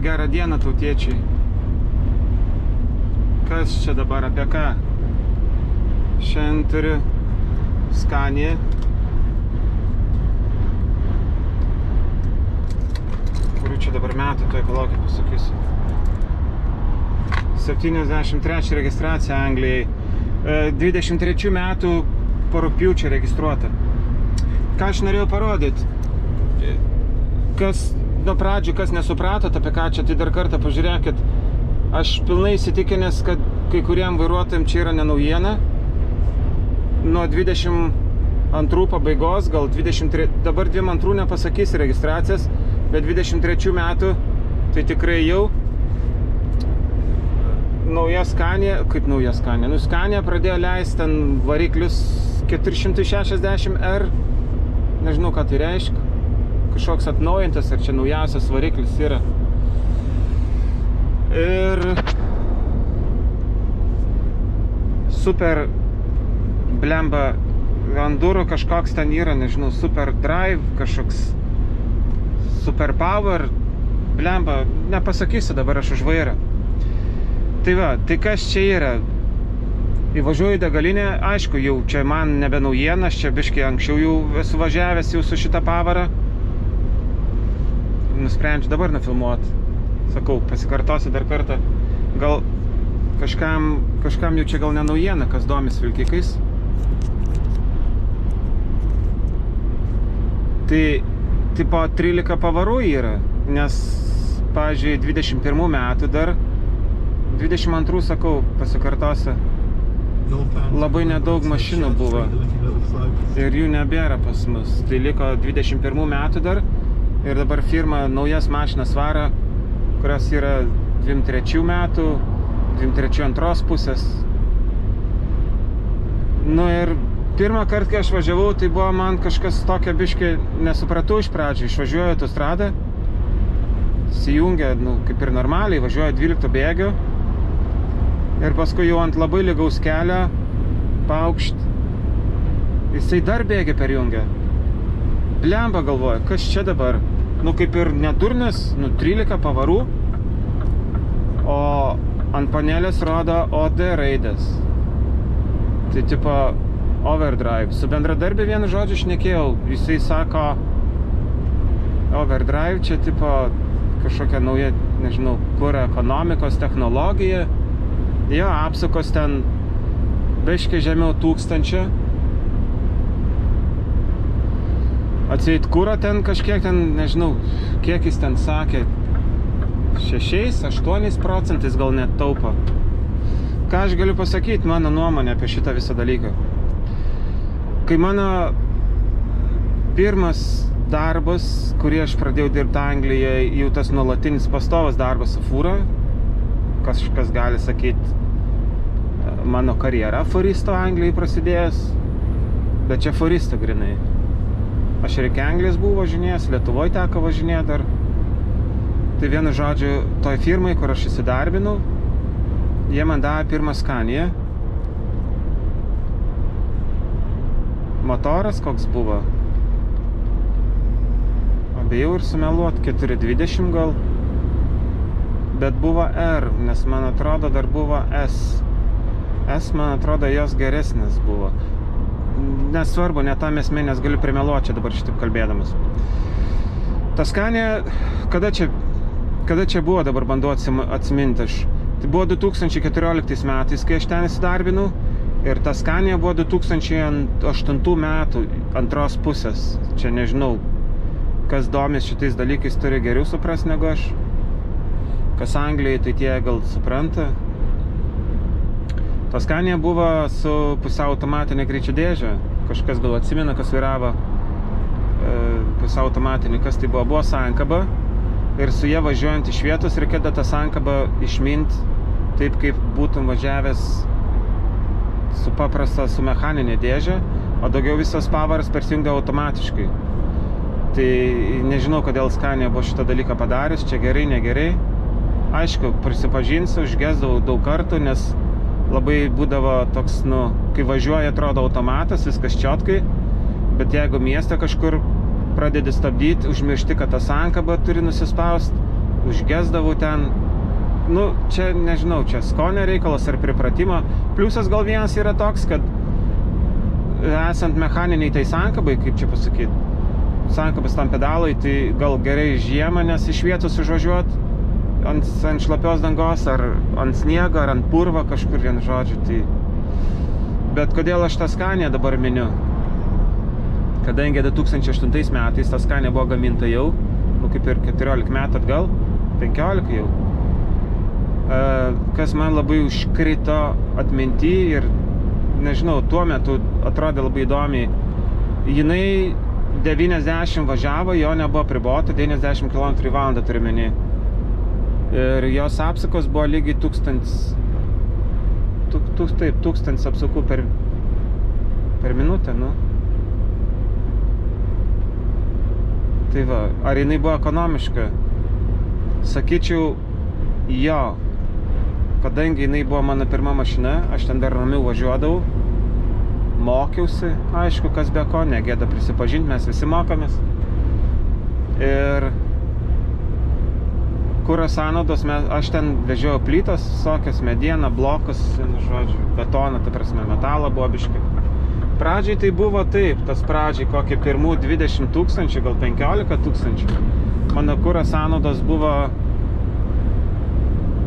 gerą dieną, tautiečiai. Kas čia dabar, apie ką? Šiandien turiu Scania. Kurių čia dabar metų, tai palaukit pasakysiu. 73 registracija Anglijai. 23 metų po rugpjūčio registruota. Ką aš norėjau parodyti? Kas nuo pradžių, kas nesupratot, apie ką čia, tai dar kartą pažiūrėkit. Aš pilnai įsitikinęs, kad kai kuriem vairuotojams čia yra nenaujiena. Nuo 22 pabaigos, gal 23, dabar 22 nepasakysi registracijas, bet 23 metų tai tikrai jau nauja Scania, kaip nauja Scania? Nu, Scania pradėjo leisti ten variklius 460R, nežinau, ką tai reiškia. Kažkoks atnaujintas, ar čia naujausias variklis yra. Ir super blemba ant durų kažkoks ten yra, nežinau, super drive, kažkoks super power, blemba, nepasakysiu dabar aš už vairą. Tai va, tai kas čia yra? Įvažiuoju į degalinę, aišku, jau čia man nebe naujiena, aš čia biškai anksčiau jau esu važiavęs jau su šitą pavarą. Nusprendžiu dabar nufilmuoti. Sakau, pasikartosiu dar kartą. Gal kažkam jau čia gal nenaujiena, kas domis vilkikais. Tai tipo 13 pavarų yra, nes, pavyzdžiui, 21 metų dar, 22, sakau, pasikartosiu, labai nedaug mašinų buvo ir jų nebėra pas mus. Tai liko 21 metų dar ir dabar firma naujas mašinas varo, kurios yra 23 metų, 23 antros pusės. Nu ir pirmą kartą, kai aš važiavau, tai buvo man kažkas tokio biškai nesupratau iš pradžių. Išvažiuoju autostradą, įsijungia, nu, kaip ir normaliai, važiuoju 12 bėgių ir paskui jau ant labai lygaus kelio paaukšt. Jisai dar bėgį perjungia. Blemba galvoja, kas čia dabar? Nu, kaip ir nedurnas, nu, 13 pavarų, o ant panelės rodo OD raidės. Tai tipo overdrive. Su bendradarbė vienu žodžiu šnekėjau, jisai sako overdrive, čia tipo kažkokia nauja, nežinau, kur ekonomikos technologija. Jo, apsukos ten biškai žemiau 1000. Atseit kuro ten kažkiek ten, nežinau, kiek jis ten sakė, 6-8% gal net taupo. Ką aš galiu pasakyti, mano nuomonė apie šitą visą dalyką? Kai mano pirmas darbas, kurį aš pradėjau dirbti Anglijoje, jau tas nuolatinis pastovas darbas su fūra, kažkas gali sakyti, mano karjera fūristo Anglijai prasidėjęs, bet čia fūristo grinai. Aš ir iki Anglijos buvau važinėjęs, Lietuvoje teko važinėti dar. Tai vienu žodžiu, toj firmai, kur aš įsidarbinau, jie man davė pirmą Scania. Motoras koks buvo? Abejau ir sumeluot, 420 gal. Bet buvo R, nes man atrodo dar buvo S. S, man atrodo, jos geresnis buvo. Nesvarbu, net tam esmė, nes galiu primeluoti čia dabar šitaip kalbėdamas. Ta Scania, kada čia buvo, dabar bandau atsiminti aš. Tai buvo 2014 metais, kai aš ten įsidarbinau, ir ta Scania buvo 2008 metų antros pusės. Čia nežinau, kas domis šitais dalykais turi geriau supras negu aš. Kas Anglijai, tai tie gal supranta. Ta Scania buvo su pusiau automatinė greičio dėžė. Kažkas gal atsimena, kas vairavo pusiau automatinį, kas tai buvo. Buvo sankaba ir su jie važiuojant iš vietos reikėdavo tą sankabą išminti taip, kaip būtum važiavęs su mechaninė dėžė, o daugiau visas pavaras persijungdavo automatiškai. Tai nežinau, kodėl Scania buvo šitą dalyką padarius, čia gerai, negerai. Aišku, prisipažinsiu, užgesdavau daug kartų, nes labai būdavo toks, nu, kai važiuoja, atrodo automatas, viskas čiotkai, bet jeigu mieste kažkur pradedi stabdyti, užmiršti, kad tą sankabą turi nusispaust, užgesdavau ten. Nu, čia, nežinau, čia skonio reikalas ar pripratimo. Pliusas gal vienas yra toks, kad esant mechaniniai tai sankabai, kaip čia pasakyti, sankabas tam pedalai, tai gal gerai žiemą, nes iš vietos užvažiuot ant šlapios dangos, ar ant sniego, ar ant purvo kažkur, vien žodžiu, tai... Bet kodėl aš tą Scania dabar miniu? Kadangi 2008 metais ta Scania buvo gaminta jau, nu kaip ir 14 metų atgal, 15 jau, kas man labai užkrito atminty ir, nežinau, tuo metu atrodė labai įdomiai. Jinai 90 važiavo, jo nebuvo pribota, 90 km/h turiu menį. Ir jos apsukos buvo lygiai 1000 apsukų per minutę, nu. Tai va, ar jinai buvo ekonomiška? Sakyčiau, jo. Kadangi jinai buvo mano pirma mašina, aš ten dar ramiau važiuodavau, mokiausi, aišku, kas be ko, negėda prisipažinti, mes visi mokomės. Ir kuro sąnaudos, aš ten vežiau plytas, visokias, medieną, blokus, žodžiu, betoną, ta prasme, metalą buvo biškai. Pradžiai tai buvo taip, tas pradžiai kokį pirmų 20 000, gal 15 000. Mano kuro sąnaudos buvo,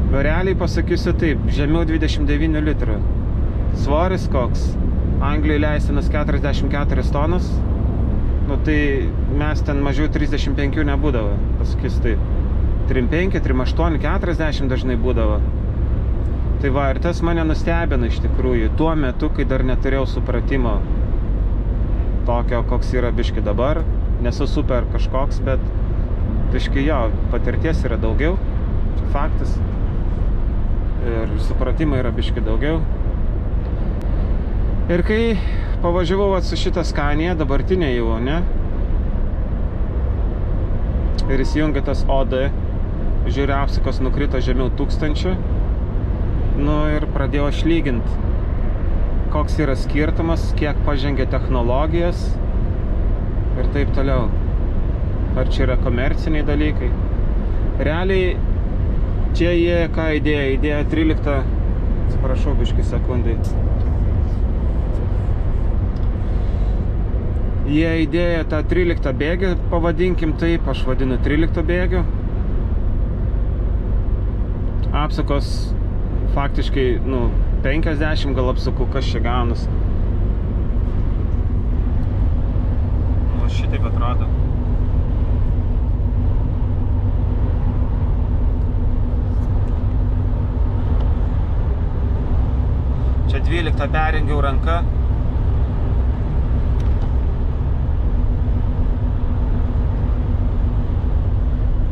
realiai pasakysiu taip, žemiau 29 litrų. Svoris koks, Anglijai leistinas 44 tonas, nu tai mes ten mažiau 35 nebūdavo, pasakysiu taip. 35, 38, 40 dažnai būdavo. Tai va, ir tas mane nustebino iš tikrųjų, tuo metu, kai dar neturėjau supratimo tokio, koks yra biški dabar. Nesu super kažkoks, bet biški jo, patirties yra daugiau, čia faktas. Ir supratimo yra biški daugiau. Ir kai pavažiavau su šitą Scania, dabartinė jau, ne? Ir įsijungia tas OD, žiūri, apsukos nukrito žemiau 1000. Nu ir pradėjau aš lyginti, koks yra skirtumas, kiek pažengė technologijas ir taip toliau. Ar čia yra komerciniai dalykai. Realiai, čia jie ką įdėjo 13, atsiprašau biškį sekundai. Jie įdėjo tą 13 bėgį, pavadinkim taip, aš vadinu 13 bėgių. Apsukos faktiškai, nu, 50 gal apsukų, kas čia gaunas. Nu, šitaip atrodo. Čia 12 perrengiau ranka.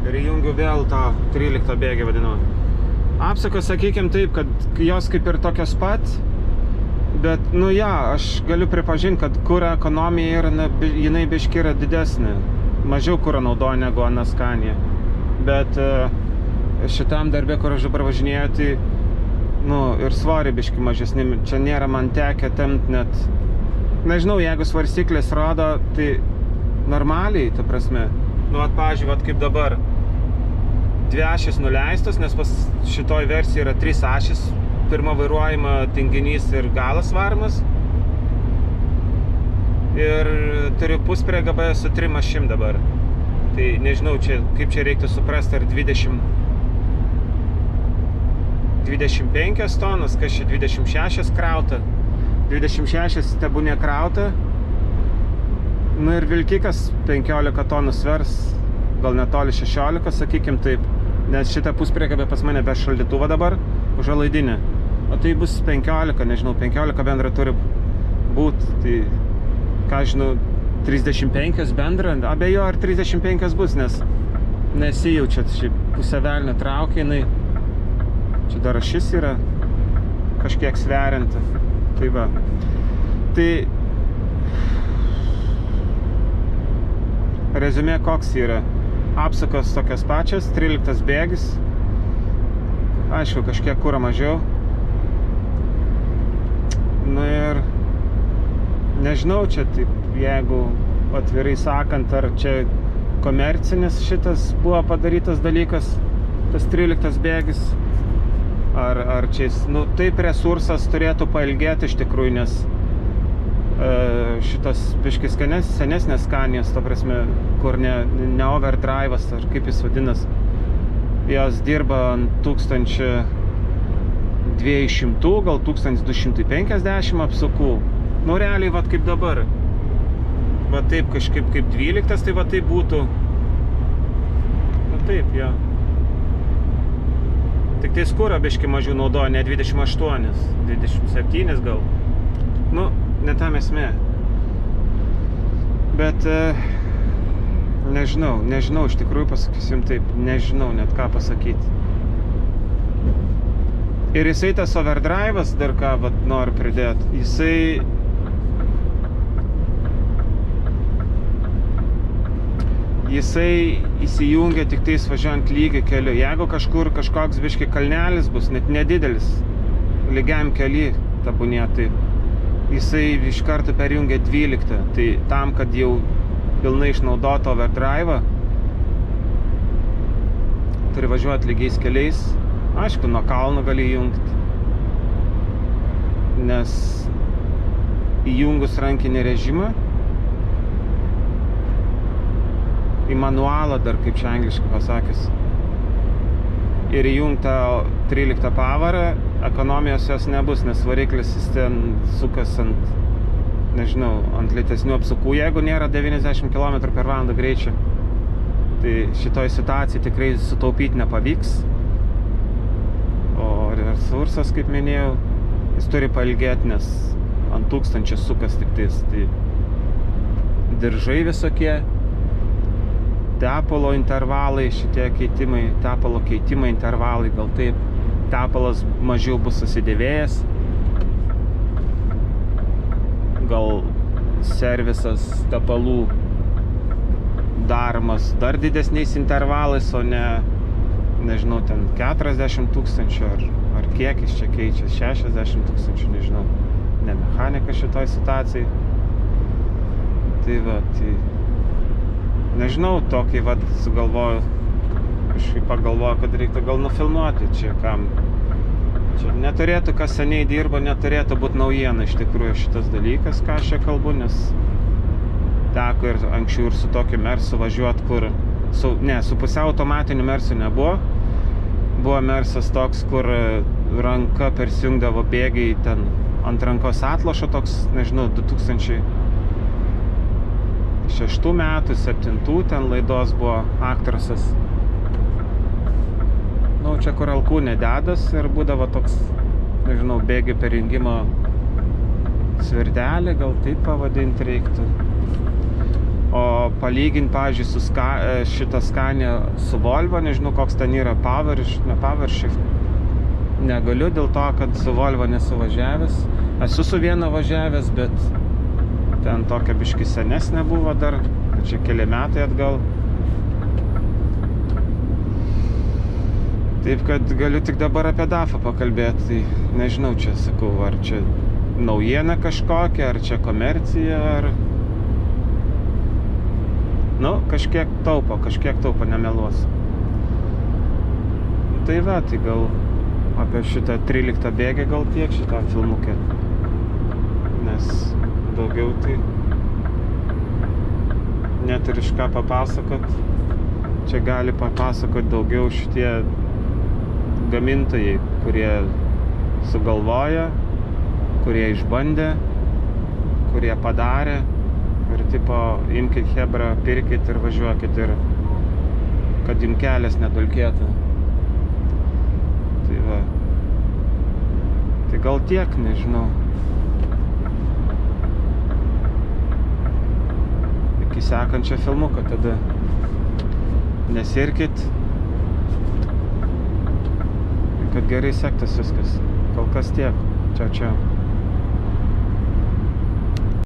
Ir įjungiu vėl tą 13 bėgį vadinu. Apsukos, sakykim taip, kad jos kaip ir tokios pat, bet, nu ja, aš galiu pripažinti, kad kuro ekonomija yra, jinai biški yra didesnė. Mažiau kuro naudoja negu ana Scania. Bet šitam darbė, kur aš dabar važinėjau, tai, nu, ir svorį biški mažesni. Čia nėra man tekę tempt net, nežinau, jeigu svarstyklės rodo, tai normaliai, ta prasme. Nu, pavyzdžiui, kaip dabar. 2 ašys nuleistos, nes pas šitoj versijai yra 3 ašys. Pirma vairuojama tinginys ir galas varomas. Ir turiu puspriekabę su 3 ašim dabar. Tai nežinau, kaip čia reiktų suprasti, ar 25 tonas, kas čia 26 krauta. 26 tebūnė krauta. Nu ir vilkikas 15 tonų svers, gal netoli 16, sakykim taip. Nes šitą puspriekabę pas mane be šaldytuvo dabar, užalaidinė. O tai bus 15, nežinau, 15 bendra turi būti. Tai, ką žinau, 35 bendra, abejo ar 35 bus, nes nesijaučia, ši pusę velnio traukia, jinai. Čia dar ašis yra kažkiek sverianti. Tai va. Tai reziumė koks yra. Apsukos tokios pačios, 13 bėgis. Aišku, kažkiek kuro mažiau. Nu ir nežinau, čia taip, jeigu atvirai sakant, ar čia komercinis šitas buvo padarytas dalykas. tas 13 bėgis. Ar čia, nu, taip resursas turėtų pailgėti iš tikrųjų, nes šitas biškis senesnės Scanias, ta prasme, kur ne overdrive'as, ar kaip jis vadinas, jos dirba ant 1200, gal 1250 apsukų. Nu, realiai, vat kaip dabar. Va taip kažkaip kaip 12, tai va taip būtų. Va taip, jo. Tik tai skūrą biškį mažiau naudoja, ne 28, 27 gal. Nu, ne tam esmė. Bet nežinau, iš tikrųjų pasakysim taip, nežinau net ką pasakyti. Ir jisai tas overdrive'as dar ką vat noriu pridėti, jisai įsijungia tik tais važiuojant lygiai keliu. Jeigu kažkur kažkoks biški kalnelis bus, net nedidelis, lygiam kely tabūnė, tai jisai iš karto perjungia 12. Tai tam, kad jau pilnai išnaudoto overdrive'ą, turi važiuoti lygiais keliais. Aišku, nuo kalno gali įjungti, nes įjungus rankinį režimą, į manualą dar, kaip čia angliškai pasakęs, ir įjungtą 13 pavarą, ekonomijos jos nebus, nes variklis jis ten sukas ant, nežinau, ant lėtesnių apsukų, jeigu nėra 90 km/h greičio. Tai šitoj situacijai tikrai sutaupyti nepavyks. O resursas, kaip minėjau, jis turi pailgėti, nes ant 1000 sukas tik tais. Tai diržai visokie, tepalo intervalai, šitie keitimai, tepalo keitimai intervalai, gal taip, tepalas mažiau bus susidėvėjęs, gal servisas tepalų daromas dar didesniais intervalais, o ne, nežinau, ten 40 000 ar kiek jis čia keičia, 60 000, nežinau, ne mechanika šitoj situacijai. Tai va, tai nežinau, tokį vat sugalvoju, kažkaip pagalvoju, kad reiktų gal nufilmuoti čia kam. Čia neturėtų, kas seniai dirba, neturėtų būti naujiena iš tikrųjų šitas dalykas, ką aš čia kalbu, nes teko ir anksčiau ir su tokiu Mersu važiuoti, kur, su pusiau automatiniu Mersu nebuvo. Buvo Mersas toks, kur ranka persijungdavo bėgiai ten ant rankos atlošo, toks, nežinau, 2006 metų, 2007 ten laidos buvo aktrasas. Nu, čia kur alkūnė dedas ir būdavo toks, nežinau, bėgių perjungimo svirtelė, gal taip pavadinti reiktų. O palyginti, pavyzdžiui, su šitą Scania su Volvo, nežinau, koks ten yra Power Shift. Negaliu dėl to, kad su Volvo nesu važiavęs. Esu su viena važiavęs, bet ten tokia biški senesnė buvo dar, čia keli metai atgal. Taip, kad galiu tik dabar apie DAFą pakalbėti, tai nežinau, čia sakau, ar čia naujiena kažkokia, ar čia komercija, ar... Nu, kažkiek taupo, nemeluosiu. Tai va, tai gal apie šitą 13 bėgį gal tiek šitą filmukę. Nes daugiau tai neturi iš ką papasakot. Čia gali papasakot daugiau šitie gamintojai, kurie sugalvoja, kurie išbandė, kurie padarė. Ir tipo, imkit chebra, pirkit ir važiuokit, ir kad jums kelias nedulkėtų. Tai va. Tai gal tiek, nežinau. Iki sekančio filmuko tada. Nesirkit. Kad gerai sektas viskas. Kol kas tiek. Čiau, čiau.